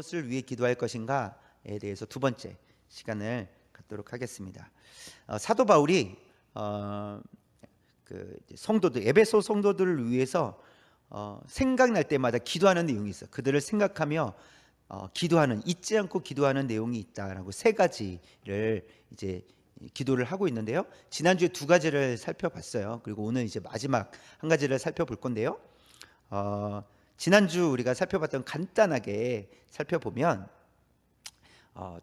무엇을 위해 기도할 것인가에 대해서 두 번째 시간을 갖도록 하겠습니다. 사도 바울이 성도들, 에베소 성도들을 위해서 생각날 때마다 기도하는 내용이 있어요. 그들을 생각하며 기도하는, 잊지 않고 기도하는 내용이 있다라고 세 가지를 이제 기도를 하고 있는데요. 지난주에 두 가지를 살펴봤어요. 그리고 오늘 이제 마지막 한 가지를 살펴볼 건데요. 지난주 우리가 살펴봤던 간단하게 살펴보면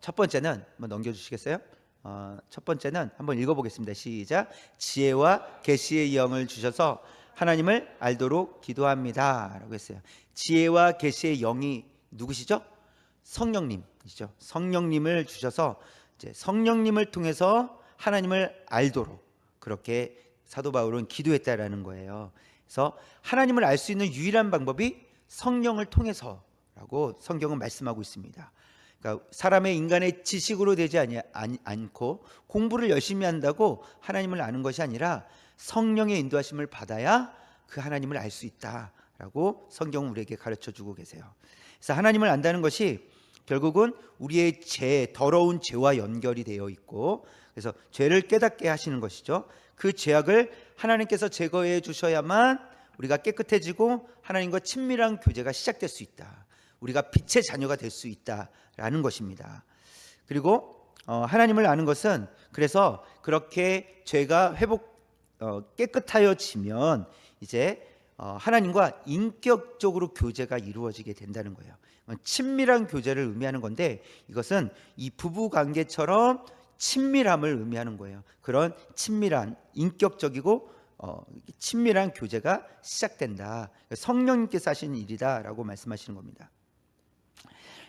첫 번째는 한번 넘겨주시겠어요? 첫 번째는 한번 읽어보겠습니다. 시작. 지혜와 계시의 영을 주셔서 하나님을 알도록 기도합니다 라고 했어요. 지혜와 계시의 영이 누구시죠? 성령님이시죠. 성령님을 주셔서 이제 성령님을 통해서 하나님을 알도록 그렇게 사도 바울은 기도했다라는 거예요. 그래서 하나님을 알 수 있는 유일한 방법이 성령을 통해서라고 성경은 말씀하고 있습니다. 그러니까 사람의 인간의 지식으로 되지 않고 공부를 열심히 한다고 하나님을 아는 것이 아니라 성령의 인도하심을 받아야 그 하나님을 알 수 있다라고 성경은 우리에게 가르쳐주고 계세요. 그래서 하나님을 안다는 것이 결국은 우리의 더러운 죄와 연결이 되어 있고, 그래서 죄를 깨닫게 하시는 것이죠. 그 죄악을 하나님께서 제거해 주셔야만 우리가 깨끗해지고 하나님과 친밀한 교제가 시작될 수 있다. 우리가 빛의 자녀가 될 수 있다라는 것입니다. 그리고 하나님을 아는 것은 그래서 그렇게 죄가 깨끗하여지면 이제 하나님과 인격적으로 교제가 이루어지게 된다는 거예요. 친밀한 교제를 의미하는 건데 이것은 이 부부 관계처럼 친밀함을 의미하는 거예요. 그런 친밀한 인격적이고 친밀한 교제가 시작된다. 성령님께서 하시는 일이다라고 말씀하시는 겁니다.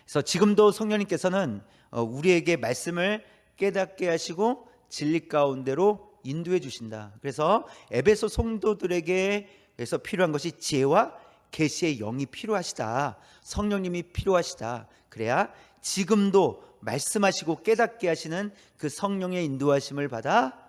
그래서 지금도 성령님께서는 우리에게 말씀을 깨닫게 하시고 진리 가운데로 인도해 주신다. 그래서 에베소 성도들에게 그래서 필요한 것이 지혜와 계시의 영이 필요하시다. 성령님이 필요하시다. 그래야 지금도 말씀하시고 깨닫게 하시는 그 성령의 인도하심을 받아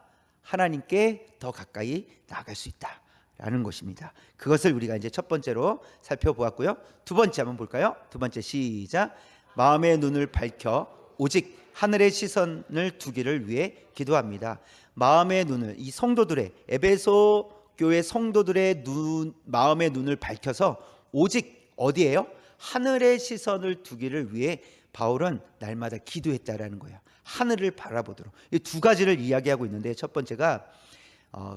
하나님께 더 가까이 나아갈 수 있다라는 것입니다. 그것을 우리가 이제 첫 번째로 살펴보았고요. 두 번째 한번 볼까요? 두 번째 시작. 마음의 눈을 밝혀 오직 하늘의 시선을 두기를 위해 기도합니다. 마음의 눈을, 이 성도들의, 에베소 교회 성도들의 마음의 눈을 밝혀서 오직 어디에요? 하늘의 시선을 두기를 위해 바울은 날마다 기도했다라는 거예요. 하늘을 바라보도록. 이 두 가지를 이야기하고 있는데 첫 번째가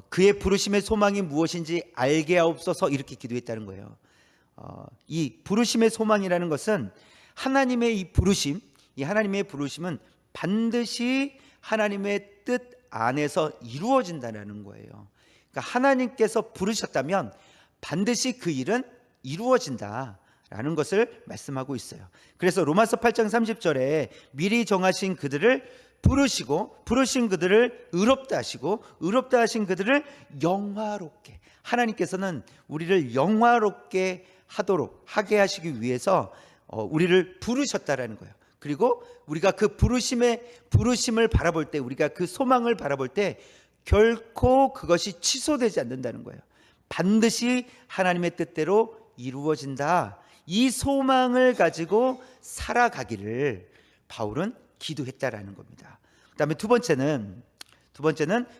그의 부르심의 소망이 무엇인지 알게 하옵소서 이렇게 기도했다는 거예요. 이 부르심의 소망이라는 것은 하나님의 이 부르심, 이 하나님의 부르심은 반드시 하나님의 뜻 안에서 이루어진다는 거예요. 그러니까 하나님께서 부르셨다면 반드시 그 일은 이루어진다라는 것을 말씀하고 있어요. 그래서 로마서 8장 30절에 미리 정하신 그들을 부르시고 부르신 그들을 의롭다 하시고 의롭다 하신 그들을 영화롭게, 하나님께서는 우리를 영화롭게 하게 하시기 위해서 우리를 부르셨다라는 거예요. 그리고 우리가 그 부르심을 바라볼 때, 우리가 그 소망을 바라볼 때 결코 그것이 취소되지 않는다는 거예요. 반드시 하나님의 뜻대로 이루어진다. 이 소망을 가지고 살아가기를 바울은 기도했다라는 겁니다. 그다음에 두 번째는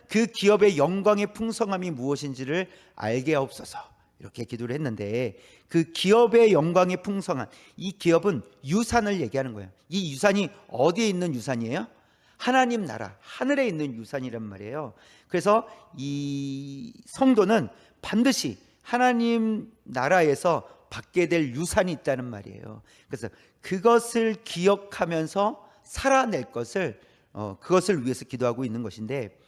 그 기업의 영광의 풍성함이 무엇인지를 알게 하옵소서 이렇게 기도를 했는데, 그 기업의 영광의 풍성함, 이 기업은 유산을 얘기하는 거예요. 이 유산이 어디에 있는 유산이에요? 하나님 나라, 하늘에 있는 유산이란 말이에요. 그래서 이 성도는 반드시 하나님 나라에서 받게 될 유산이 있다는 말이에요. 그래서 그것을 기억하면서 살아낼 그것을 위해서 기도하고 있는 것인데,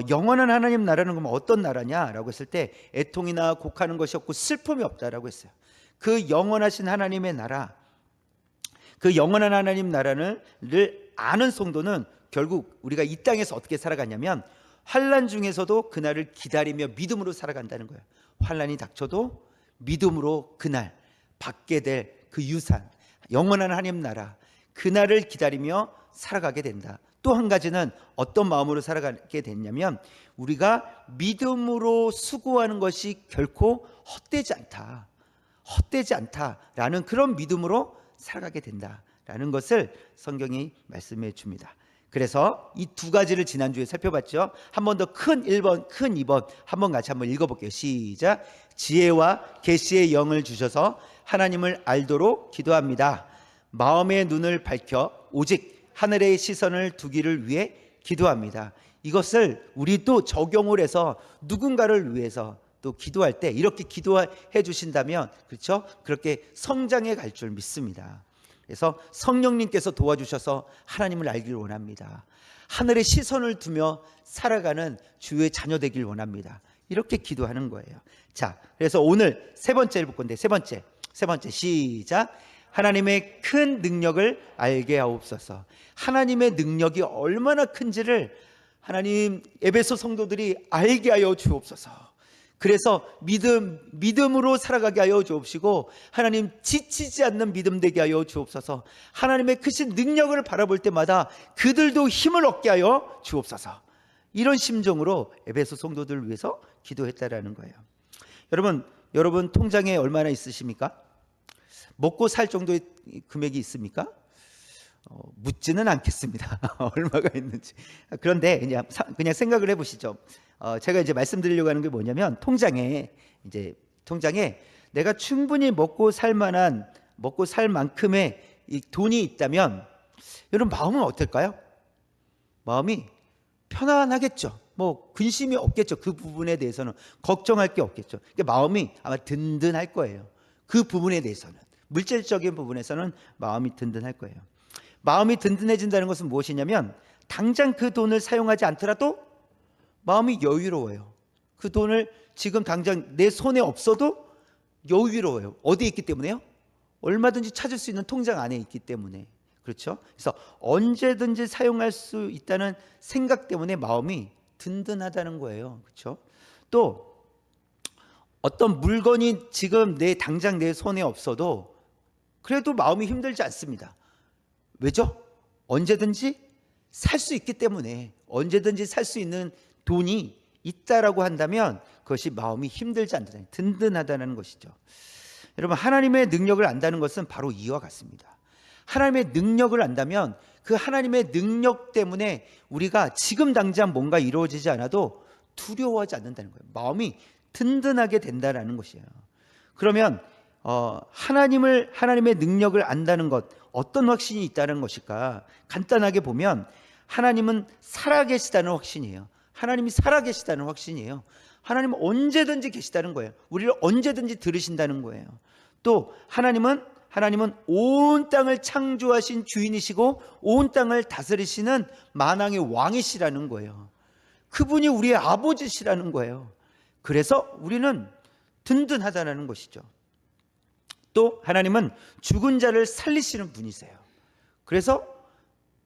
영원한 하나님 나라는 그럼 어떤 나라냐라고 했을 때 애통이나 곡하는 것이 없고 슬픔이 없다라고 했어요. 그 영원하신 하나님의 나라, 그 영원한 하나님 나라를 아는 성도는 결국 우리가 이 땅에서 어떻게 살아가냐면 환난 중에서도 그날을 기다리며 믿음으로 살아간다는 거예요. 환난이 닥쳐도 믿음으로 그날 받게 될 그 유산, 영원한 하나님 나라, 그날을 기다리며 살아가게 된다. 또 한 가지는 어떤 마음으로 살아가게 됐냐면 우리가 믿음으로 수고하는 것이 결코 헛되지 않다라는 그런 믿음으로 살아가게 된다 라는 것을 성경이 말씀해 줍니다. 그래서 이 두 가지를 지난주에 살펴봤죠. 한 번 더 큰 1번, 큰 2번 한번 같이 한번 읽어볼게요. 시작. 지혜와 계시의 영을 주셔서 하나님을 알도록 기도합니다. 마음의 눈을 밝혀 오직 하늘의 시선을 두기를 위해 기도합니다. 이것을 우리도 적용을 해서 누군가를 위해서 또 기도할 때 이렇게 기도해 주신다면, 그렇죠? 그렇게 성장해 갈 줄 믿습니다. 그래서 성령님께서 도와주셔서 하나님을 알기를 원합니다. 하늘에 시선을 두며 살아가는 주의 자녀 되길 원합니다. 이렇게 기도하는 거예요. 자, 그래서 오늘 세 번째를 볼 건데, 세 번째 시작. 하나님의 큰 능력을 알게 하옵소서. 하나님의 능력이 얼마나 큰지를 하나님 에베소 성도들이 알게 하여 주옵소서. 그래서 믿음으로 살아가게 하여 주옵시고, 하나님 지치지 않는 믿음 되게 하여 주옵소서. 하나님의 크신 능력을 바라볼 때마다 그들도 힘을 얻게 하여 주옵소서. 이런 심정으로 에베소 성도들을 위해서 기도했다라는 거예요. 여러분 통장에 얼마나 있으십니까? 먹고 살 정도의 금액이 있습니까? 묻지는 않겠습니다. 얼마가 있는지. 그런데 그냥 생각을 해보시죠. 제가 이제 말씀드리려고 하는 게 뭐냐면, 통장에 내가 충분히 먹고 살 만큼의 이 돈이 있다면 여러분 마음은 어떨까요? 마음이 편안하겠죠. 뭐 근심이 없겠죠. 그 부분에 대해서는 걱정할 게 없겠죠. 그러니까 마음이 아마 든든할 거예요. 그 부분에 대해서는, 물질적인 부분에서는 마음이 든든할 거예요. 마음이 든든해진다는 것은 무엇이냐면, 당장 그 돈을 사용하지 않더라도 마음이 여유로워요. 그 돈을 지금 당장 내 손에 없어도 여유로워요. 어디에 있기 때문에요? 얼마든지 찾을 수 있는 통장 안에 있기 때문에. 그렇죠? 그래서 언제든지 사용할 수 있다는 생각 때문에 마음이 든든하다는 거예요. 그렇죠? 또 어떤 물건이 지금 당장 내 손에 없어도 그래도 마음이 힘들지 않습니다. 왜죠? 언제든지 살 수 있기 때문에. 언제든지 살 수 있는 돈이 있다라고 한다면 그것이 마음이 힘들지 않다, 든든하다는 것이죠. 여러분, 하나님의 능력을 안다는 것은 바로 이와 같습니다. 하나님의 능력을 안다면 그 하나님의 능력 때문에 우리가 지금 당장 뭔가 이루어지지 않아도 두려워하지 않는다는 거예요. 마음이 든든하게 된다는 것이에요. 그러면 하나님의 능력을 안다는 것, 어떤 확신이 있다는 것일까? 간단하게 보면 하나님은 살아계시다는 확신이에요. 하나님이 살아계시다는 확신이에요. 하나님은 언제든지 계시다는 거예요. 우리를 언제든지 들으신다는 거예요. 또 하나님은 온 땅을 창조하신 주인이시고 온 땅을 다스리시는 만왕의 왕이시라는 거예요. 그분이 우리의 아버지시라는 거예요. 그래서 우리는 든든하다는 것이죠. 또 하나님은 죽은 자를 살리시는 분이세요. 그래서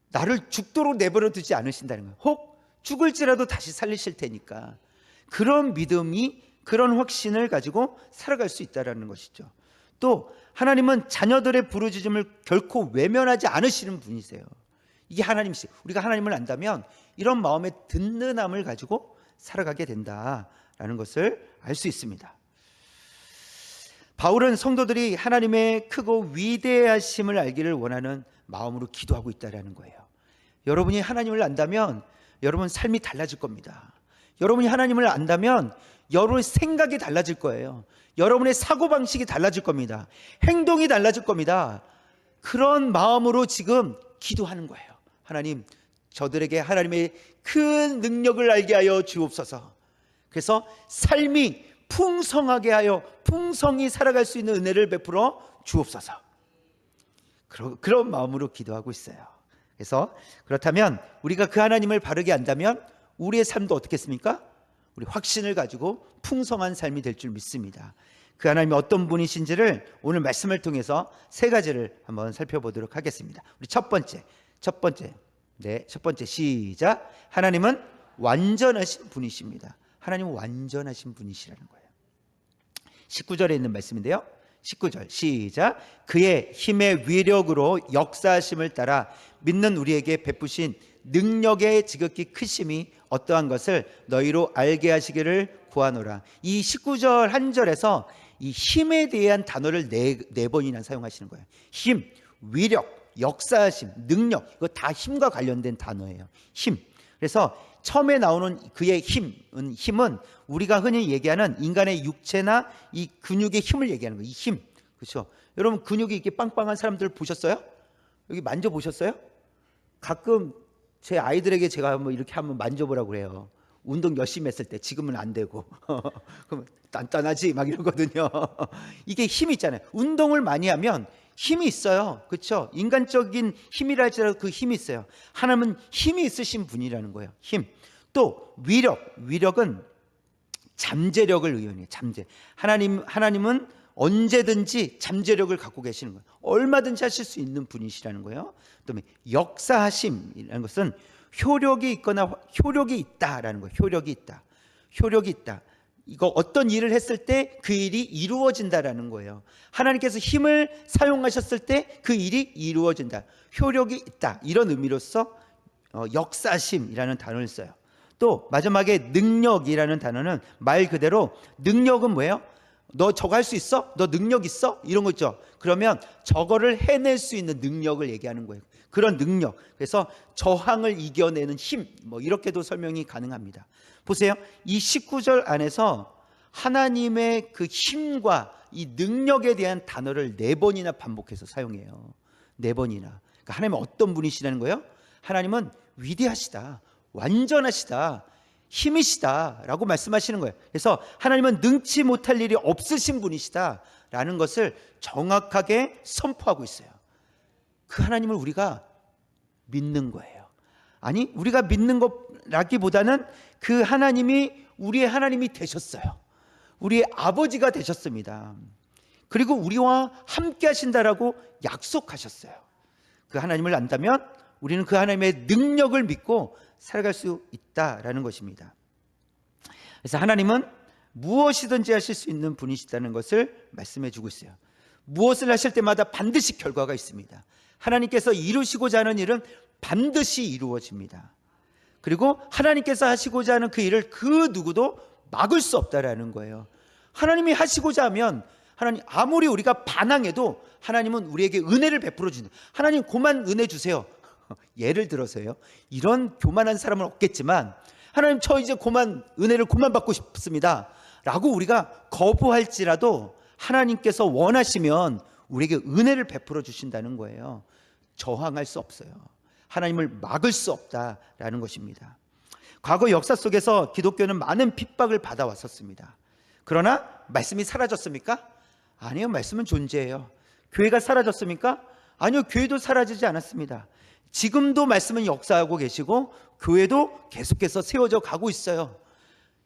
나를 죽도록 내버려 두지 않으신다는 거예요. 혹 죽을지라도 다시 살리실 테니까. 그런 믿음이, 그런 확신을 가지고 살아갈 수 있다는 것이죠. 또 하나님은 자녀들의 부르짖음을 결코 외면하지 않으시는 분이세요. 이게 하나님이세요. 우리가 하나님을 안다면 이런 마음의 든든함을 가지고 살아가게 된다라는 것을 알 수 있습니다. 바울은 성도들이 하나님의 크고 위대하심을 알기를 원하는 마음으로 기도하고 있다는 거예요. 여러분이 하나님을 안다면 여러분 삶이 달라질 겁니다. 여러분이 하나님을 안다면 여러분의 생각이 달라질 거예요. 여러분의 사고방식이 달라질 겁니다. 행동이 달라질 겁니다. 그런 마음으로 지금 기도하는 거예요. 하나님, 저들에게 하나님의 큰 능력을 알게 하여 주옵소서. 그래서 삶이 풍성하게 하여 풍성히 살아갈 수 있는 은혜를 베풀어 주옵소서. 그런 마음으로 기도하고 있어요. 그래서 그렇다면 우리가 그 하나님을 바르게 안다면 우리의 삶도 어떻겠습니까? 우리 확신을 가지고 풍성한 삶이 될 줄 믿습니다. 그 하나님이 어떤 분이신지를 오늘 말씀을 통해서 세 가지를 한번 살펴보도록 하겠습니다. 우리 첫 번째 시작. 하나님은 완전하신 분이십니다. 하나님은 완전하신 분이시라는 거예요. 19절에 있는 말씀인데요. 19절 시작. 그의 힘의 위력으로 역사하심을 따라 믿는 우리에게 베푸신 능력의 지극히 크심이 어떠한 것을 너희로 알게 하시기를 구하노라. 이 19절 한 절에서 이 힘에 대한 단어를 네 번이나 사용하시는 거예요. 힘, 위력, 역사하심, 능력, 이거 다 힘과 관련된 단어예요. 힘. 그래서 처음에 나오는 그의 힘은 우리가 흔히 얘기하는 인간의 육체나 이 근육의 힘을 얘기하는 거예요. 이 힘. 그렇죠? 여러분 근육이 이렇게 빵빵한 사람들 보셨어요? 여기 만져보셨어요? 가끔 제 아이들에게 제가 한번 이렇게 한번 만져보라고 그래요. 운동 열심히 했을 때. 지금은 안 되고 그럼 단단하지 막 이러거든요. 이게 힘이 있잖아요. 운동을 많이 하면 힘이 있어요. 그렇죠? 인간적인 힘이라 할지라도 그 힘이 있어요. 하나님은 힘이 있으신 분이라는 거예요. 힘. 또 위력은 잠재력을 의원해요. 잠재. 하나님은 언제든지 잠재력을 갖고 계시는 거예요. 얼마든지 하실 수 있는 분이시라는 거예요. 그다음에 역사하심이라는 것은 효력이 있거나 효력이 있다라는 거예요. 효력이 있다. 이거 어떤 일을 했을 때 그 일이 이루어진다라는 거예요. 하나님께서 힘을 사용하셨을 때 그 일이 이루어진다. 효력이 있다. 이런 의미로서 역사심이라는 단어를 써요. 또 마지막에 능력이라는 단어는 말 그대로 능력은 뭐예요? 너 저거 할 수 있어? 너 능력 있어? 이런 거 있죠. 그러면 저거를 해낼 수 있는 능력을 얘기하는 거예요. 그런 능력. 그래서 저항을 이겨내는 힘, 뭐 이렇게도 설명이 가능합니다. 보세요. 이 19절 안에서 하나님의 그 힘과 이 능력에 대한 단어를 4번이나 반복해서 사용해요. 4번이나. 그러니까 하나님은 어떤 분이시라는 거예요? 하나님은 위대하시다, 완전하시다, 힘이시다 라고 말씀하시는 거예요. 그래서 하나님은 능치 못할 일이 없으신 분이시다 라는 것을 정확하게 선포하고 있어요. 그 하나님을 우리가 믿는 거예요. 아니, 우리가 믿는 것라기보다는 그 하나님이 우리의 하나님이 되셨어요. 우리의 아버지가 되셨습니다. 그리고 우리와 함께 하신다라고 약속하셨어요. 그 하나님을 안다면 우리는 그 하나님의 능력을 믿고 살아갈 수 있다라는 것입니다. 그래서 하나님은 무엇이든지 하실 수 있는 분이시다는 것을 말씀해 주고 있어요. 무엇을 하실 때마다 반드시 결과가 있습니다. 하나님께서 이루시고자 하는 일은 반드시 이루어집니다. 그리고 하나님께서 하시고자 하는 그 일을 그 누구도 막을 수 없다라는 거예요. 하나님이 하시고자 하면 하나님 아무리 우리가 반항해도 하나님은 우리에게 은혜를 베풀어 주는다. 하나님 그만 은혜 주세요. 예를 들어서요. 이런 교만한 사람은 없겠지만 하나님 저 이제 은혜를 그만 받고 싶습니다 라고 우리가 거부할지라도 하나님께서 원하시면 우리에게 은혜를 베풀어 주신다는 거예요. 저항할 수 없어요. 하나님을 막을 수 없다라는 것입니다. 과거 역사 속에서 기독교는 많은 핍박을 받아왔었습니다. 그러나 말씀이 사라졌습니까? 아니요, 말씀은 존재해요. 교회가 사라졌습니까? 아니요, 교회도 사라지지 않았습니다. 지금도 말씀은 역사하고 계시고 교회도 계속해서 세워져 가고 있어요.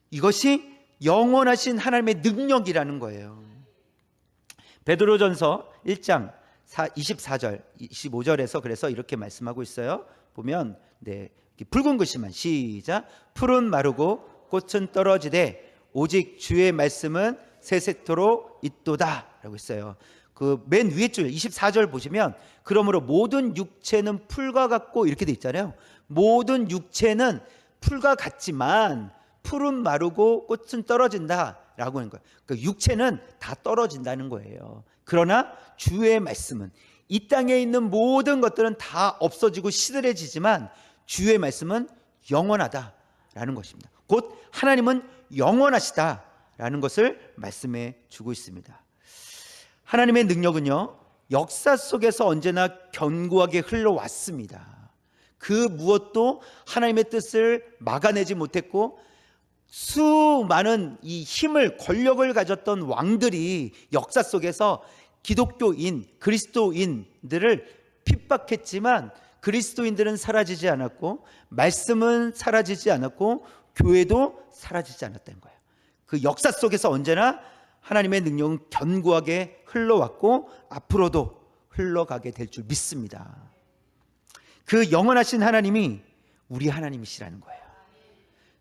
이것이 영원하신 하나님의 능력이라는 거예요. 베드로전서 1장 24절 25절에서 그래서 이렇게 말씀하고 있어요. 보면 붉은 글씨만 시작. 풀은 마르고 꽃은 떨어지되 오직 주의 말씀은 세세토록 있도다 라고 있어요. 그 맨 위에 줄 24절 보시면 그러므로 모든 육체는 풀과 같고 이렇게 돼 있잖아요. 모든 육체는 풀과 같지만 풀은 마르고 꽃은 떨어진다 라고 하는 거예요. 그러니까 육체는 다 떨어진다는 거예요. 그러나 주의 말씀은, 이 땅에 있는 모든 것들은 다 없어지고 시들해지지만 주의 말씀은 영원하다라는 것입니다. 곧 하나님은 영원하시다라는 것을 말씀해 주고 있습니다. 하나님의 능력은요, 역사 속에서 언제나 견고하게 흘러왔습니다. 그 무엇도 하나님의 뜻을 막아내지 못했고 수많은 이 힘을, 권력을 가졌던 왕들이 역사 속에서 기독교인, 그리스도인들을 핍박했지만 그리스도인들은 사라지지 않았고 말씀은 사라지지 않았고 교회도 사라지지 않았다는 거예요. 그 역사 속에서 언제나 하나님의 능력은 견고하게 흘러왔고 앞으로도 흘러가게 될 줄 믿습니다. 그 영원하신 하나님이 우리 하나님이시라는 거예요.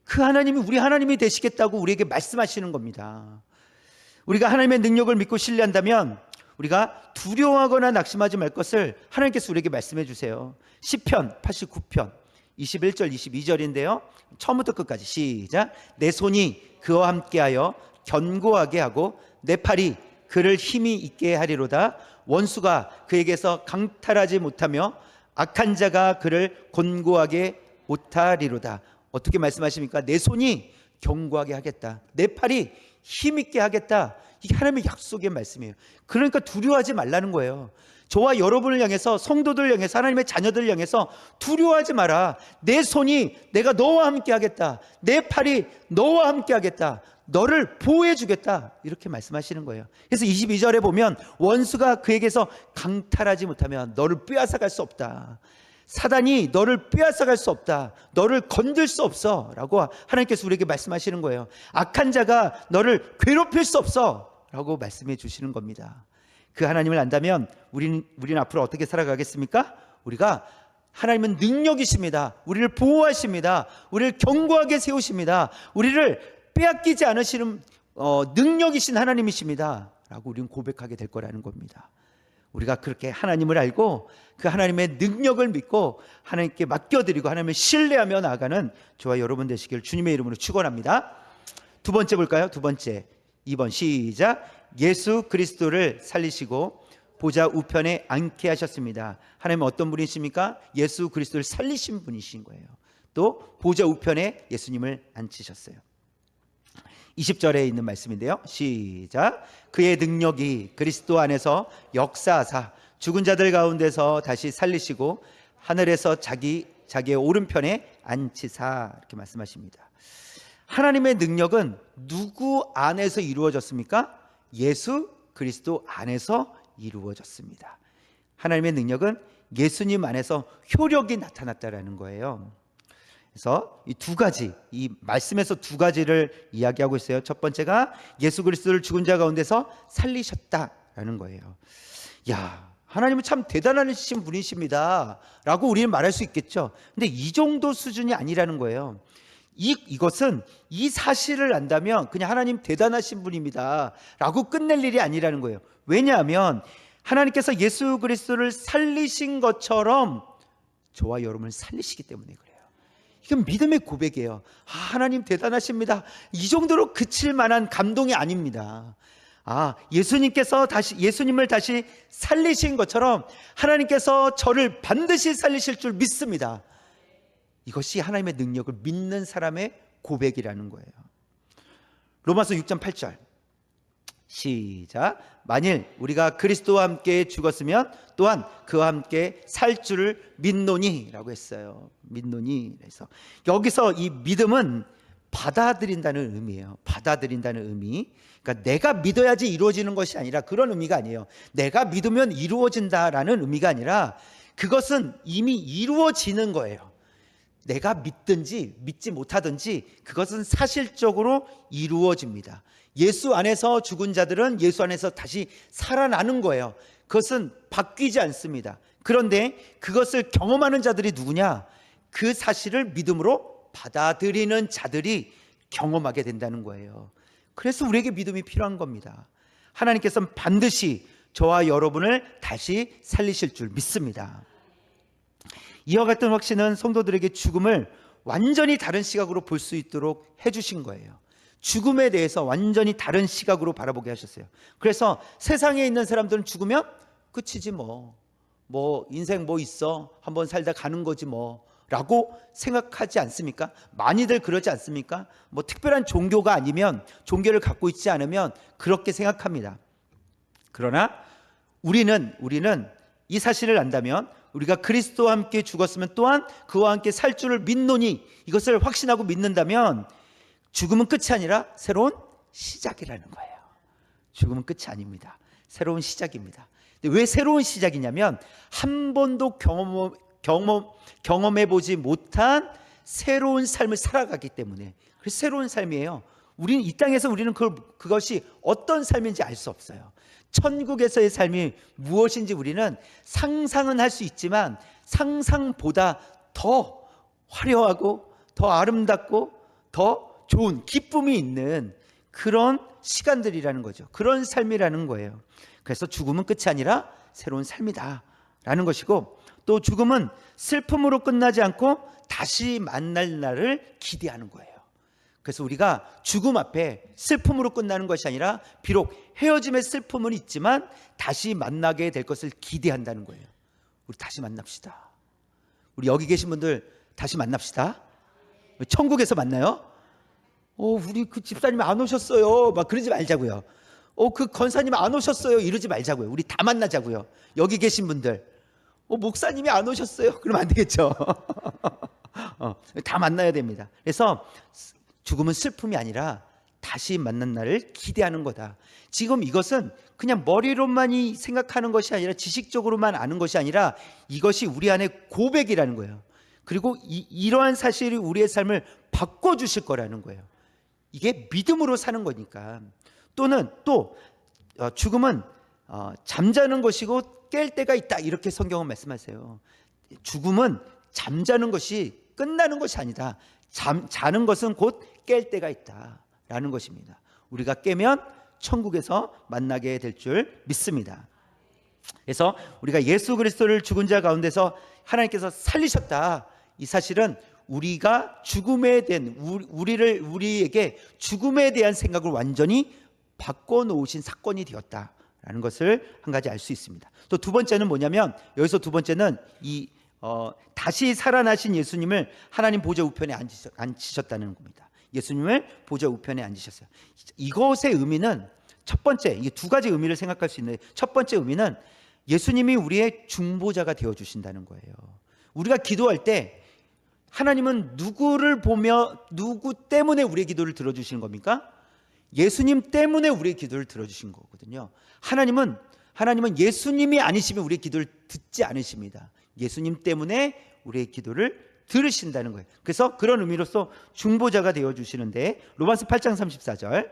그 하나님이 우리 하나님이 되시겠다고 우리에게 말씀하시는 겁니다. 우리가 하나님의 능력을 믿고 신뢰한다면 우리가 두려워하거나 낙심하지 말 것을 하나님께서 우리에게 말씀해 주세요. 시편 89편 21절 22절인데요. 처음부터 끝까지 시작. 내 손이 그와 함께하여 견고하게 하고 내 팔이 그를 힘이 있게 하리로다. 원수가 그에게서 강탈하지 못하며 악한 자가 그를 곤고하게 못하리로다. 어떻게 말씀하십니까? 내 손이 견고하게 하겠다, 내 팔이 힘있게 하겠다. 이게 하나님의 약속의 말씀이에요. 그러니까 두려워하지 말라는 거예요. 저와 여러분을 향해서, 성도들을 향해서, 하나님의 자녀들을 향해서 두려워하지 마라. 내 손이 내가 너와 함께 하겠다, 내 팔이 너와 함께 하겠다, 너를 보호해 주겠다, 이렇게 말씀하시는 거예요. 그래서 22절에 보면 원수가 그에게서 강탈하지 못하면 너를 빼앗아갈 수 없다, 사단이 너를 빼앗아갈 수 없다, 너를 건들 수 없어 라고 하나님께서 우리에게 말씀하시는 거예요. 악한 자가 너를 괴롭힐 수 없어 라고 말씀해 주시는 겁니다. 그 하나님을 안다면 우리는 앞으로 어떻게 살아가겠습니까? 우리가, 하나님은 능력이십니다. 우리를 보호하십니다. 우리를 견고하게 세우십니다. 우리를 빼앗기지 않으시는 능력이신 하나님이십니다 라고 우리는 고백하게 될 거라는 겁니다. 우리가 그렇게 하나님을 알고 그 하나님의 능력을 믿고 하나님께 맡겨드리고 하나님을 신뢰하며 나아가는 저와 여러분 되시길 주님의 이름으로 축원합니다. 두 번째 볼까요? 두 번째, 2번 시작. 예수 그리스도를 살리시고 보좌 우편에 앉게 하셨습니다. 하나님은 어떤 분이십니까? 예수 그리스도를 살리신 분이신 거예요. 또 보좌 우편에 예수님을 앉히셨어요. 20절에 있는 말씀인데요, 시작. 그의 능력이 그리스도 안에서 역사하사 죽은 자들 가운데서 다시 살리시고 하늘에서 자기의 오른편에 앉히사, 이렇게 말씀하십니다. 하나님의 능력은 누구 안에서 이루어졌습니까? 예수 그리스도 안에서 이루어졌습니다. 하나님의 능력은 예수님 안에서 효력이 나타났다라는 거예요. 그래서 이 두 가지, 이 말씀에서 두 가지를 이야기하고 있어요. 첫 번째가 예수 그리스도를 죽은 자 가운데서 살리셨다라는 거예요. 야, 하나님은 참 대단하신 분이십니다 라고 우리는 말할 수 있겠죠. 근데 이 정도 수준이 아니라는 거예요. 이것은 이 사실을 안다면 그냥 하나님 대단하신 분입니다 라고 끝낼 일이 아니라는 거예요. 왜냐하면 하나님께서 예수 그리스도를 살리신 것처럼 저와 여러분을 살리시기 때문에 그래요. 이건 믿음의 고백이에요. 하나님 대단하십니다, 이 정도로 그칠 만한 감동이 아닙니다. 예수님을 다시 살리신 것처럼 하나님께서 저를 반드시 살리실 줄 믿습니다. 이것이 하나님의 능력을 믿는 사람의 고백이라는 거예요. 로마서 6장 8절 시작. 만일 우리가 그리스도와 함께 죽었으면 또한 그와 함께 살 줄을 믿노니 라고 했어요. 믿노니. 그래서 여기서 이 믿음은 받아들인다는 의미예요. 받아들인다는 의미. 그러니까 내가 믿어야지 이루어지는 것이 아니라 그런 의미가 아니에요. 내가 믿으면 이루어진다라는 의미가 아니라 그것은 이미 이루어지는 거예요. 내가 믿든지 믿지 못하든지 그것은 사실적으로 이루어집니다. 예수 안에서 죽은 자들은 예수 안에서 다시 살아나는 거예요. 그것은 바뀌지 않습니다. 그런데 그것을 경험하는 자들이 누구냐? 그 사실을 믿음으로 받아들이는 자들이 경험하게 된다는 거예요. 그래서 우리에게 믿음이 필요한 겁니다. 하나님께서는 반드시 저와 여러분을 다시 살리실 줄 믿습니다. 이와 같은 확신은 성도들에게 죽음을 완전히 다른 시각으로 볼 수 있도록 해주신 거예요. 죽음에 대해서 완전히 다른 시각으로 바라보게 하셨어요. 그래서 세상에 있는 사람들은 죽으면 끝이지 뭐 인생 뭐 있어, 한번 살다 가는 거지 뭐 라고 생각하지 않습니까? 많이들 그러지 않습니까? 뭐 특별한 종교가 아니면, 종교를 갖고 있지 않으면 그렇게 생각합니다. 그러나 우리는 이 사실을 안다면, 우리가 그리스도와 함께 죽었으면 또한 그와 함께 살 줄을 믿노니, 이것을 확신하고 믿는다면 죽음은 끝이 아니라 새로운 시작이라는 거예요. 죽음은 끝이 아닙니다. 새로운 시작입니다. 근데 왜 새로운 시작이냐면 한 번도 경험해보지 못한 새로운 삶을 살아가기 때문에. 그래서 새로운 삶이에요. 우리는 이 땅에서 우리는 그것이 어떤 삶인지 알 수 없어요. 천국에서의 삶이 무엇인지 우리는 상상은 할 수 있지만 상상보다 더 화려하고 더 아름답고 더 좋은 기쁨이 있는 그런 시간들이라는 거죠. 그런 삶이라는 거예요. 그래서 죽음은 끝이 아니라 새로운 삶이다라는 것이고, 또 죽음은 슬픔으로 끝나지 않고 다시 만날 날을 기대하는 거예요. 그래서 우리가 죽음 앞에 슬픔으로 끝나는 것이 아니라 비록 헤어짐의 슬픔은 있지만 다시 만나게 될 것을 기대한다는 거예요. 우리 다시 만납시다. 우리 여기 계신 분들 다시 만납시다. 천국에서 만나요? 우리 그 집사님 안 오셨어요. 막 그러지 말자고요. 그 권사님 안 오셨어요. 이러지 말자고요. 우리 다 만나자고요. 여기 계신 분들. 목사님이 안 오셨어요. 그러면 안 되겠죠. 다 만나야 됩니다. 그래서 죽음은 슬픔이 아니라 다시 만난 날을 기대하는 거다. 지금 이것은 그냥 머리로만이 생각하는 것이 아니라 지식적으로만 아는 것이 아니라 이것이 우리 안에 고백이라는 거예요. 그리고 이러한 사실이 우리의 삶을 바꿔주실 거라는 거예요. 이게 믿음으로 사는 거니까. 또는 또 죽음은 잠자는 것이고 깰 때가 있다, 이렇게 성경은 말씀하세요. 죽음은 잠자는 것이 끝나는 것이 아니다. 자는 것은 곧 깰 때가 있다라는 것입니다. 우리가 깨면 천국에서 만나게 될 줄 믿습니다. 그래서 우리가 예수 그리스도를 죽은 자 가운데서 하나님께서 살리셨다, 이 사실은 우리가 죽음에 대한 우리에게 죽음에 대한 생각을 완전히 바꿔놓으신 사건이 되었다라는 것을 한 가지 알 수 있습니다. 또 두 번째는 뭐냐면, 여기서 두 번째는 다시 살아나신 예수님을 하나님 보좌 우편에 앉히셨다는 겁니다. 예수님을 보좌 우편에 앉으셨어요. 이것의 의미는 첫 번째, 이게 두 가지 의미를 생각할 수 있는데, 첫 번째 의미는 예수님이 우리의 중보자가 되어주신다는 거예요. 우리가 기도할 때 하나님은 누구를 보며 누구 때문에 우리의 기도를 들어주시는 겁니까? 예수님 때문에 우리의 기도를 들어주신 거거든요. 하나님은 예수님이 아니시면 우리의 기도를 듣지 않으십니다. 예수님 때문에 우리의 기도를 들으신다는 거예요. 그래서 그런 의미로서 중보자가 되어주시는데, 로마서 8장 34절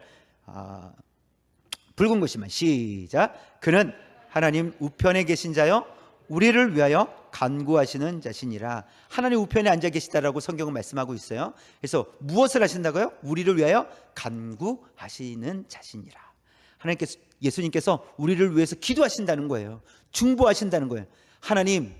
붉은 글씨만 시작. 그는 하나님 우편에 계신 자요 우리를 위하여 간구하시는 자신이라. 하나님 우편에 앉아 계시다라고 성경은 말씀하고 있어요. 그래서 무엇을 하신다고요? 우리를 위하여 간구하시는 자신이라. 하나님께서, 예수님께서 우리를 위해서 기도하신다는 거예요. 중보하신다는 거예요. 하나님,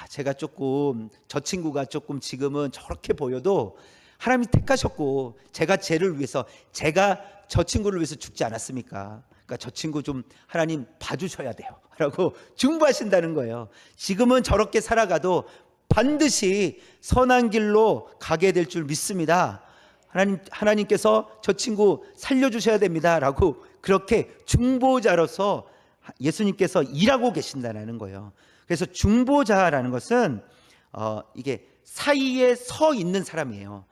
제가 조금, 저 친구가 조금 지금은 저렇게 보여도 하나님이 택하셨고 제가 쟤를 위해서, 제가 저 친구를 위해서 죽지 않았습니까? 그러니까 저 친구 좀 하나님 봐주셔야 돼요 라고 중보하신다는 거예요. 지금은 저렇게 살아가도 반드시 선한 길로 가게 될 줄 믿습니다. 하나님께서 저 친구 살려주셔야 됩니다 라고 그렇게 중보자로서 예수님께서 일하고 계신다는 거예요. 그래서 중보자라는 것은 이게 사이에 서 있는 사람이에요.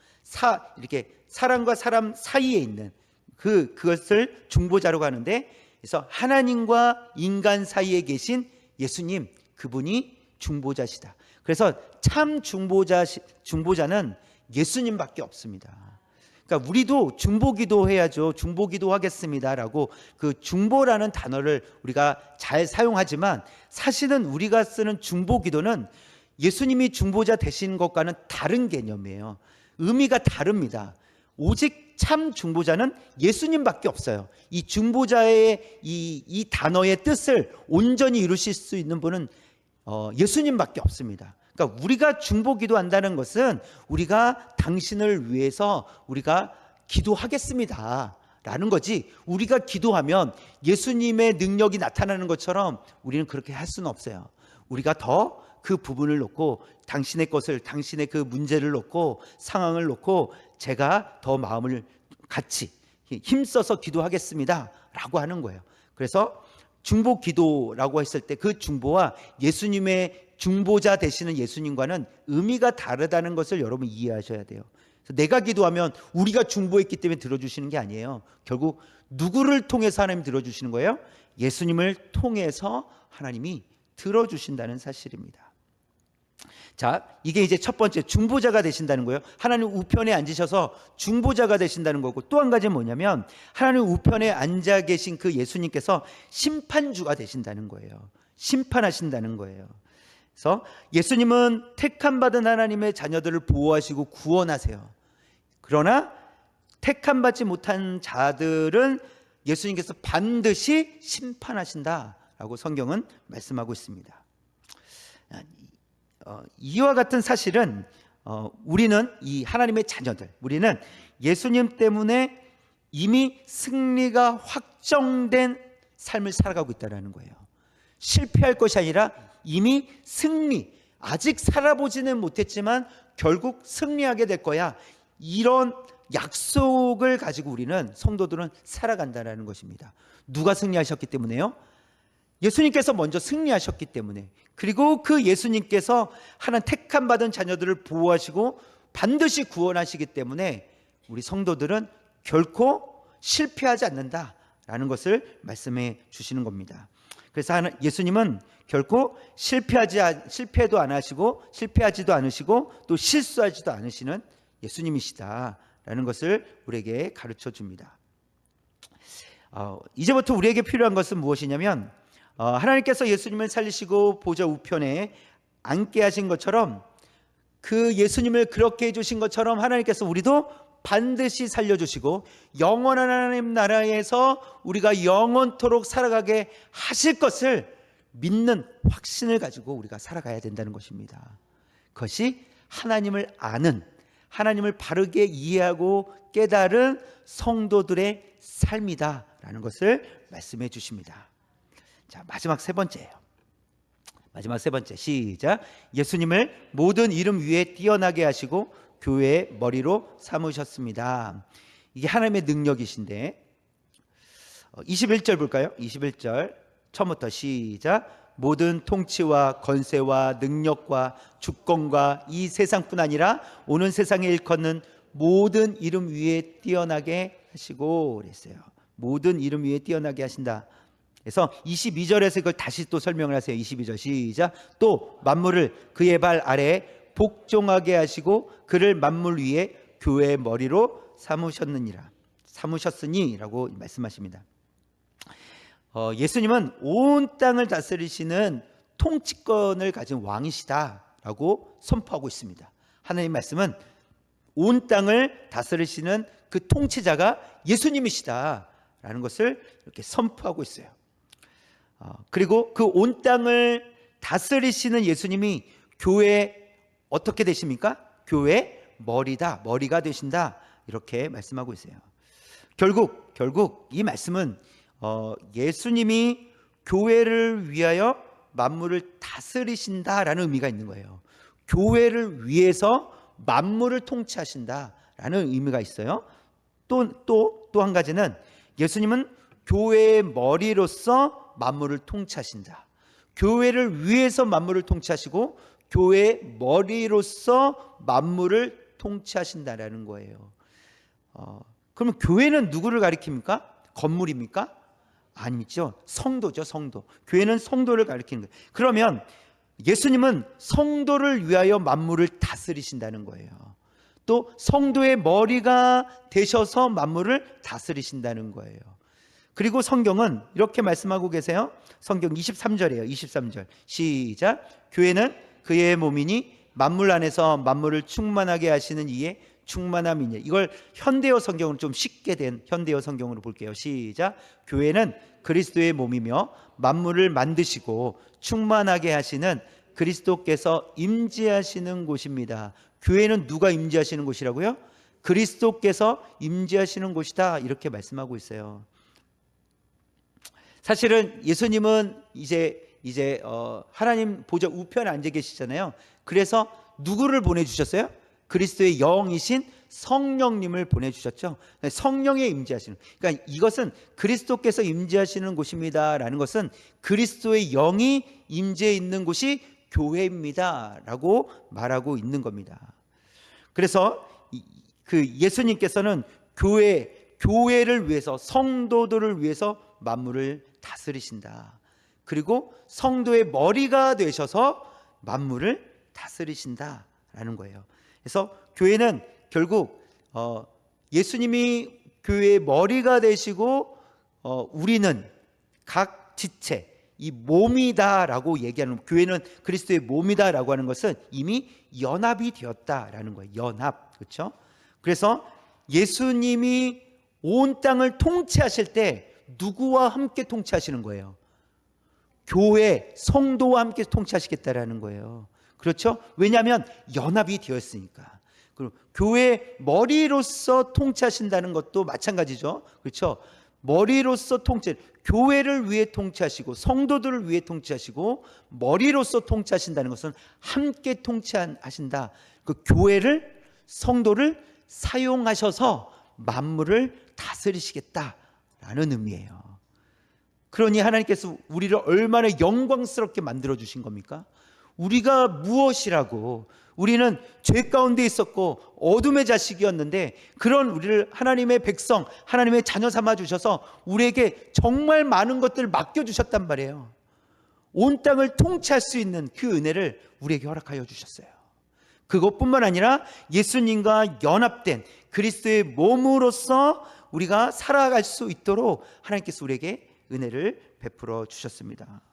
이렇게 사람과 사람 사이에 있는 그것을 중보자라고 하는데, 그래서 하나님과 인간 사이에 계신 예수님, 그분이 중보자시다. 그래서 참 중보자는 예수님밖에 없습니다. 그러니까 우리도 중보기도 해야죠. 중보기도 하겠습니다라고 그 중보라는 단어를 우리가 잘 사용하지만, 사실은 우리가 쓰는 중보기도는 예수님이 중보자 되신 것과는 다른 개념이에요. 의미가 다릅니다. 오직 참 중보자는 예수님밖에 없어요. 이 중보자의 이 단어의 뜻을 온전히 이루실 수 있는 분은 예수님밖에 없습니다. 그러니까 우리가 중보기도 한다는 것은 우리가 당신을 위해서 우리가 기도하겠습니다 라는 거지, 우리가 기도하면 예수님의 능력이 나타나는 것처럼 우리는 그렇게 할 수는 없어요. 우리가 더 그 부분을 놓고, 당신의 것을, 당신의 그 문제를 놓고, 상황을 놓고 제가 더 마음을 같이 힘써서 기도하겠습니다 라고 하는 거예요. 그래서 중보 기도라고 했을 때 그 중보와 예수님의 중보자 되시는 예수님과는 의미가 다르다는 것을 여러분 이해하셔야 돼요. 그래서 내가 기도하면 우리가 중보했기 때문에 들어주시는 게 아니에요. 결국 누구를 통해서 하나님이 들어주시는 거예요? 예수님을 통해서 하나님이 들어주신다는 사실입니다. 자, 이게 이제 첫 번째, 중보자가 되신다는 거예요. 하나님 우편에 앉으셔서 중보자가 되신다는 거고, 또 한 가지는 뭐냐면 하나님 우편에 앉아 계신 그 예수님께서 심판주가 되신다는 거예요. 심판하신다는 거예요. 그래서 예수님은 택함받은 하나님의 자녀들을 보호하시고 구원하세요. 그러나 택함받지 못한 자들은 예수님께서 반드시 심판하신다라고 성경은 말씀하고 있습니다. 이와 같은 사실은 우리는 이 하나님의 자녀들, 우리는 예수님 때문에 이미 승리가 확정된 삶을 살아가고 있다는 거예요. 실패할 것이 아니라 이미 승리, 아직 살아보지는 못했지만 결국 승리하게 될 거야, 이런 약속을 가지고 우리는 성도들은 살아간다는 것입니다. 누가 승리하셨기 때문에요? 예수님께서 먼저 승리하셨기 때문에, 그리고 그 예수님께서 하나님 택함 받은 자녀들을 보호하시고 반드시 구원하시기 때문에 우리 성도들은 결코 실패하지 않는다라는 것을 말씀해 주시는 겁니다. 그래서 예수님은 결코 실패도 안 하시고 실패하지도 않으시고 또 실수하지도 않으시는 예수님이시다라는 것을 우리에게 가르쳐 줍니다. 이제부터 우리에게 필요한 것은 무엇이냐면, 하나님께서 예수님을 살리시고 보좌 우편에 앉게 하신 것처럼, 그 예수님을 그렇게 해주신 것처럼 하나님께서 우리도 반드시 살려주시고 영원한 하나님 나라에서 우리가 영원토록 살아가게 하실 것을 믿는 확신을 가지고 우리가 살아가야 된다는 것입니다. 그것이 하나님을 아는, 하나님을 바르게 이해하고 깨달은 성도들의 삶이다라는 것을 말씀해 주십니다. 자, 마지막 세 번째예요. 마지막 세 번째, 시작. 예수님을 모든 이름 위에 뛰어나게 하시고 교회의 머리로 삼으셨습니다. 이게 하나님의 능력이신데, 21절 볼까요? 21절 처음부터 시작. 모든 통치와 권세와 능력과 주권과 이 세상뿐 아니라 오는 세상에 일컫는 모든 이름 위에 뛰어나게 하시고 그랬어요. 모든 이름 위에 뛰어나게 하신다. 그래서 22절에서 이걸 다시 또 설명을 하세요. 22절 시작. 또 만물을 그의 발 아래에 복종하게 하시고 그를 만물 위에 교회의 머리로 삼으셨으니라고 말씀하십니다. 예수님은 온 땅을 다스리시는 통치권을 가진 왕이시다라고 선포하고 있습니다. 하나님 말씀은 온 땅을 다스리시는 그 통치자가 예수님이시다라는 것을 이렇게 선포하고 있어요. 그리고 그 온 땅을 다스리시는 예수님이 교회 어떻게 되십니까? 교회 머리가 되신다, 이렇게 말씀하고 있어요. 결국 이 말씀은 예수님이 교회를 위하여 만물을 다스리신다라는 의미가 있는 거예요. 교회를 위해서 만물을 통치하신다라는 의미가 있어요. 또 한 가지는 예수님은 교회의 머리로서 만물을 통치하신다. 교회를 위해서 만물을 통치하시고 교회의 머리로서 만물을 통치하신다라는 거예요. 그러면 교회는 누구를 가리킵니까? 건물입니까? 아니죠. 성도죠, 성도. 교회는 성도를 가리키는 거예요. 그러면 예수님은 성도를 위하여 만물을 다스리신다는 거예요. 또 성도의 머리가 되셔서 만물을 다스리신다는 거예요. 그리고 성경은 이렇게 말씀하고 계세요. 성경 23절이에요. 23절 시작. 교회는 그의 몸이니 만물 안에서 만물을 충만하게 하시는 이의 충만함이니. 이걸 현대어 성경으로 좀 쉽게 된 현대어 성경으로 볼게요. 시작. 교회는 그리스도의 몸이며 만물을 만드시고 충만하게 하시는 그리스도께서 임재하시는 곳입니다. 교회는 누가 임재하시는 곳이라고요? 그리스도께서 임재하시는 곳이다, 이렇게 말씀하고 있어요. 사실은 예수님은 이제 하나님 보좌 우편에 앉아 계시잖아요. 그래서 누구를 보내주셨어요? 그리스도의 영이신 성령님을 보내주셨죠. 성령의 임재하시는, 그러니까 이것은 그리스도께서 임재하시는 곳입니다라는 것은 그리스도의 영이 임재해 있는 곳이 교회입니다 라고 말하고 있는 겁니다. 그래서 그 예수님께서는 교회를 위해서, 성도들을 위해서 만물을 다스리신다. 그리고 성도의 머리가 되셔서 만물을 다스리신다라는 거예요. 그래서 교회는 결국 예수님이 교회의 머리가 되시고 우리는 각 지체, 이 몸이다라고 얘기하는, 교회는 그리스도의 몸이다라고 하는 것은 이미 연합이 되었다라는 거예요. 연합, 그렇죠? 그래서 예수님이 온 땅을 통치하실 때 누구와 함께 통치하시는 거예요? 교회, 성도와 함께 통치하시겠다라는 거예요. 그렇죠? 왜냐하면 연합이 되었으니까. 그리고 교회 머리로서 통치하신다는 것도 마찬가지죠. 그렇죠? 머리로서 통치, 교회를 위해 통치하시고 성도들을 위해 통치하시고 머리로서 통치하신다는 것은 함께 통치하신다. 그 교회를, 성도를 사용하셔서 만물을 다스리시겠다라는 의미예요. 그러니 하나님께서 우리를 얼마나 영광스럽게 만들어 주신 겁니까? 우리가 무엇이라고, 우리는 죄 가운데 있었고 어둠의 자식이었는데 그런 우리를 하나님의 백성, 하나님의 자녀 삼아 주셔서 우리에게 정말 많은 것들을 맡겨 주셨단 말이에요. 온 땅을 통치할 수 있는 그 은혜를 우리에게 허락하여 주셨어요. 그것뿐만 아니라 예수님과 연합된 그리스도의 몸으로서 우리가 살아갈 수 있도록 하나님께서 우리에게 은혜를 베풀어 주셨습니다.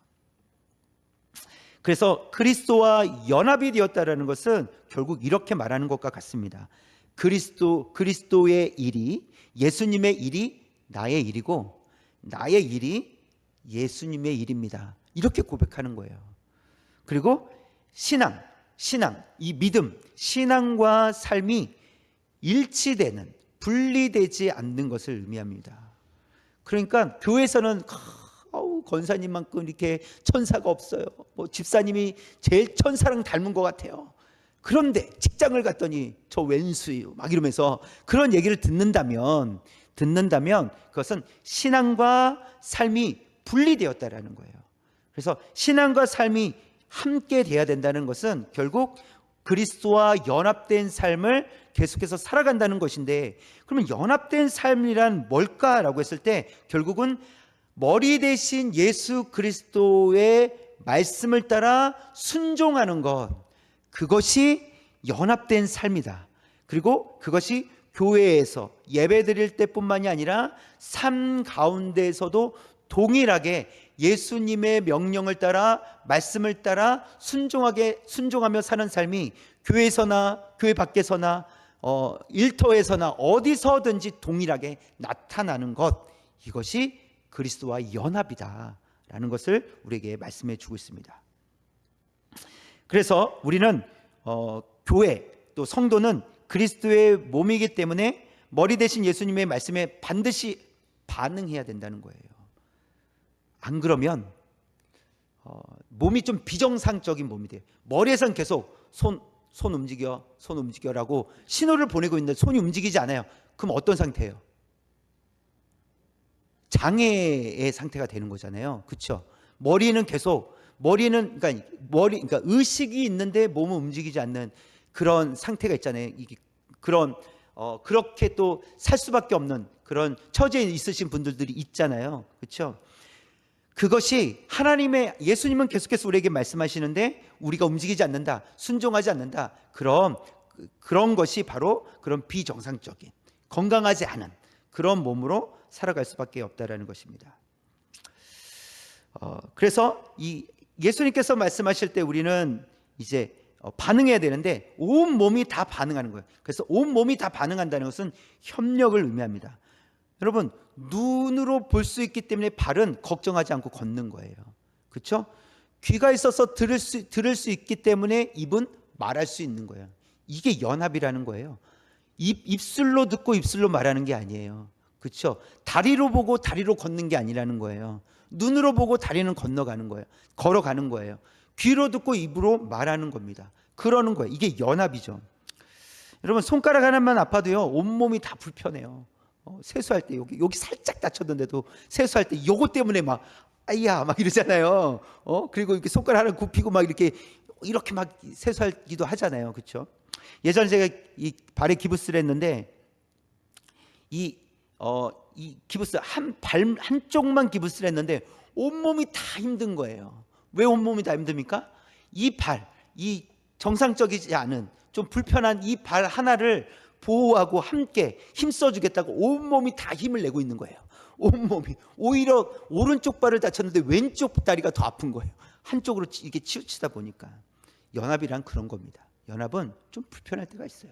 그래서 그리스도와 연합이 되었다라는 것은 결국 이렇게 말하는 것과 같습니다. 그리스도의 일이, 예수님의 일이 나의 일이고 나의 일이 예수님의 일입니다. 이렇게 고백하는 거예요. 그리고 신앙, 이 믿음, 신앙과 삶이 일치되는, 분리되지 않는 것을 의미합니다. 그러니까 교회에서는 권사님만큼 이렇게 천사가 없어요. 뭐 집사님이 제일 천사랑 닮은 것 같아요. 그런데 직장을 갔더니 저 왼수예요. 막 이러면서 그런 얘기를 듣는다면 그것은 신앙과 삶이 분리되었다라는 거예요. 그래서 신앙과 삶이 함께 돼야 된다는 것은 결국 그리스도와 연합된 삶을 계속해서 살아간다는 것인데, 그러면 연합된 삶이란 뭘까라고 했을 때 결국은 머리 대신 예수 그리스도의 말씀을 따라 순종하는 것, 그것이 연합된 삶이다. 그리고 그것이 교회에서 예배 드릴 때뿐만이 아니라 삶 가운데에서도 동일하게 예수님의 명령을 따라, 말씀을 따라 순종하며 사는 삶이 교회에서나 교회 밖에서나 일터에서나 어디서든지 동일하게 나타나는 것, 이것이 그리스도와 연합이다라는 것을 우리에게 말씀해 주고 있습니다. 그래서 우리는 교회 또 성도는 그리스도의 몸이기 때문에 머리 대신 예수님의 말씀에 반드시 반응해야 된다는 거예요. 안 그러면 몸이 좀 비정상적인 몸이 돼요. 머리에선 계속 손 움직여라고 신호를 보내고 있는데 손이 움직이지 않아요. 그럼 어떤 상태예요? 장애의 상태가 되는 거잖아요. 그렇죠? 그러니까 의식이 있는데 몸은 움직이지 않는 그런 상태가 있잖아요. 그렇게 또 살 수밖에 없는 그런 처지에 있으신 분들이 있잖아요. 그렇죠? 그것이 예수님은 계속해서 우리에게 말씀하시는데 우리가 움직이지 않는다, 순종하지 않는다. 그런 것이 바로 그런 비정상적인, 건강하지 않은 그런 몸으로 살아갈 수밖에 없다라는 것입니다. 그래서 이 예수님께서 말씀하실 때 우리는 이제 반응해야 되는데 온 몸이 다 반응하는 거예요. 그래서 온 몸이 다 반응한다는 것은 협력을 의미합니다. 여러분, 눈으로 볼 수 있기 때문에 발은 걱정하지 않고 걷는 거예요. 그렇죠? 귀가 있어서 들을 수 있기 때문에 입은 말할 수 있는 거예요. 이게 연합이라는 거예요. 입술로 듣고 입술로 말하는 게 아니에요. 그렇죠? 다리로 보고 다리로 걷는 게 아니라는 거예요. 눈으로 보고 다리는 건너가는 거예요. 걸어가는 거예요. 귀로 듣고 입으로 말하는 겁니다. 그러는 거예요. 이게 연합이죠. 여러분, 손가락 하나만 아파도요 온몸이 다 불편해요. 세수할 때 여기 살짝 다쳤는데도 세수할 때 요거 때문에 막 아이야 막 이러잖아요. 그리고 이렇게 손가락 하나 굽히고 막 이렇게 막 세수하기도 하잖아요. 그렇죠? 예전에 제가 이 발에 기부스를 했는데 이 기부스 한쪽만 기부스를 했는데 온몸이 다 힘든 거예요. 왜 온몸이 다 힘듭니까? 이 정상적이지 않은 좀 불편한 이 발 하나를 보호하고 함께 힘써주겠다고 온몸이 다 힘을 내고 있는 거예요. 온몸이. 오히려 오른쪽 발을 다쳤는데 왼쪽 다리가 더 아픈 거예요. 한쪽으로 이게 치우치다 보니까. 연합이란 그런 겁니다. 연합은 좀 불편할 때가 있어요.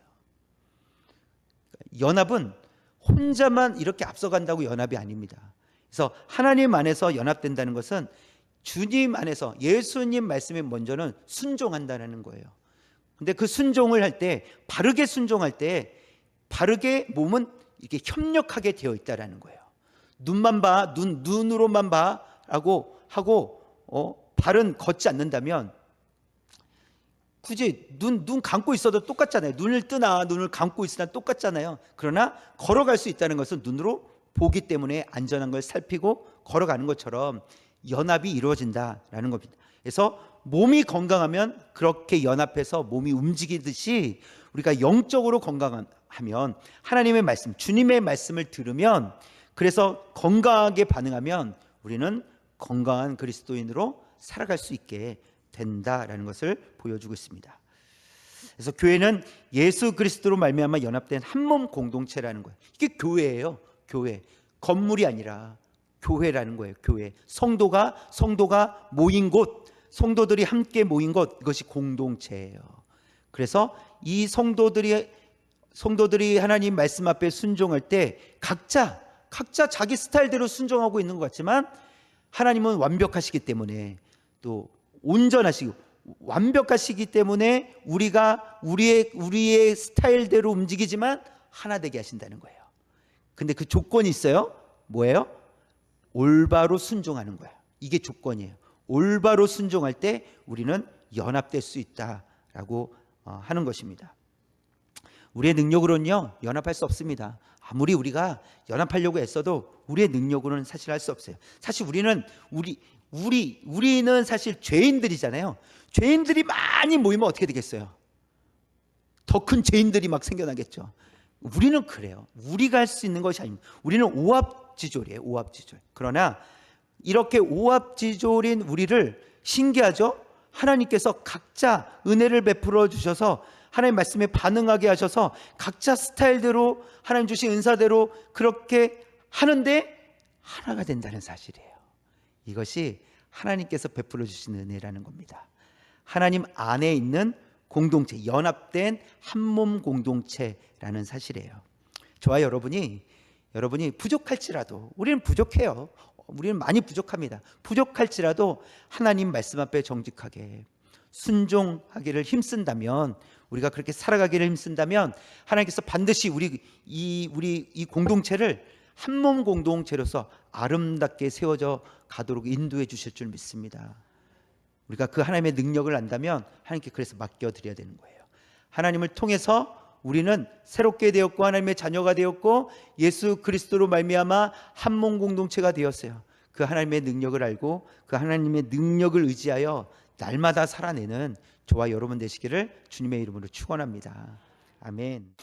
연합은 혼자만 이렇게 앞서간다고 연합이 아닙니다. 그래서 하나님 안에서 연합된다는 것은 주님 안에서 예수님 말씀에 먼저는 순종한다는 거예요. 근데 그 순종을 할 때, 바르게 순종할 때 바르게 몸은 이렇게 협력하게 되어 있다라는 거예요. 눈만 봐, 눈으로만 봐라고 하고 발은 걷지 않는다면, 굳이 눈 감고 있어도 똑같잖아요. 눈을 뜨나 눈을 감고 있으나 똑같잖아요. 그러나 걸어갈 수 있다는 것은 눈으로 보기 때문에 안전한 걸 살피고 걸어가는 것처럼 연합이 이루어진다라는 겁니다. 그래서 몸이 건강하면 그렇게 연합해서 몸이 움직이듯이 우리가 영적으로 건강하면, 하나님의 말씀, 주님의 말씀을 들으면, 그래서 건강하게 반응하면 우리는 건강한 그리스도인으로 살아갈 수 있게 된다라는 것을 보여주고 있습니다. 그래서 교회는 예수 그리스도로 말미암아 연합된 한몸 공동체라는 거예요. 이게 교회예요. 교회. 건물이 아니라 교회라는 거예요. 교회. 성도가 모인 곳, 성도들이 함께 모인 것, 이것이 공동체예요. 그래서 이 성도들이 하나님 말씀 앞에 순종할 때 각자 자기 스타일대로 순종하고 있는 것 같지만, 하나님은 완벽하시기 때문에, 또 온전하시고 완벽하시기 때문에 우리가 우리의 스타일대로 움직이지만 하나 되게 하신다는 거예요. 근데 그 조건이 있어요. 뭐예요? 올바로 순종하는 거예요. 이게 조건이에요. 올바로 순종할 때 우리는 연합될 수 있다라고 하는 것입니다. 우리의 능력으로는요 연합할 수 없습니다. 아무리 우리가 연합하려고 애써도 우리의 능력으로는 사실 할 수 없어요. 사실 우리는 사실 죄인들이잖아요. 죄인들이 많이 모이면 어떻게 되겠어요? 더 큰 죄인들이 막 생겨나겠죠. 우리는 그래요. 우리가 할 수 있는 것이 아닙니다. 우리는 오합지졸이에요. 오합지졸. 그러나 이렇게 오합지졸인 우리를, 신기하죠? 하나님께서 각자 은혜를 베풀어 주셔서 하나님 말씀에 반응하게 하셔서 각자 스타일대로 하나님 주신 은사대로 그렇게 하는데 하나가 된다는 사실이에요. 이것이 하나님께서 베풀어 주신 은혜라는 겁니다. 하나님 안에 있는 공동체, 연합된 한몸 공동체라는 사실이에요. 저와 여러분이 부족할지라도, 우리는 부족해요. 우리는 많이 부족합니다. 부족할지라도 하나님 말씀 앞에 정직하게 순종하기를 힘쓴다면, 우리가 그렇게 살아가기를 힘쓴다면 하나님께서 반드시 우리 공동체를 한몸 공동체로서 아름답게 세워져 가도록 인도해 주실 줄 믿습니다. 우리가 그 하나님의 능력을 안다면 하나님께 그래서 맡겨드려야 되는 거예요. 하나님을 통해서 우리는 새롭게 되었고 하나님의 자녀가 되었고 예수 그리스도로 말미암아 한몸 공동체가 되었어요. 그 하나님의 능력을 알고 그 하나님의 능력을 의지하여 날마다 살아내는 저와 여러분 되시기를 주님의 이름으로 축원합니다. 아멘.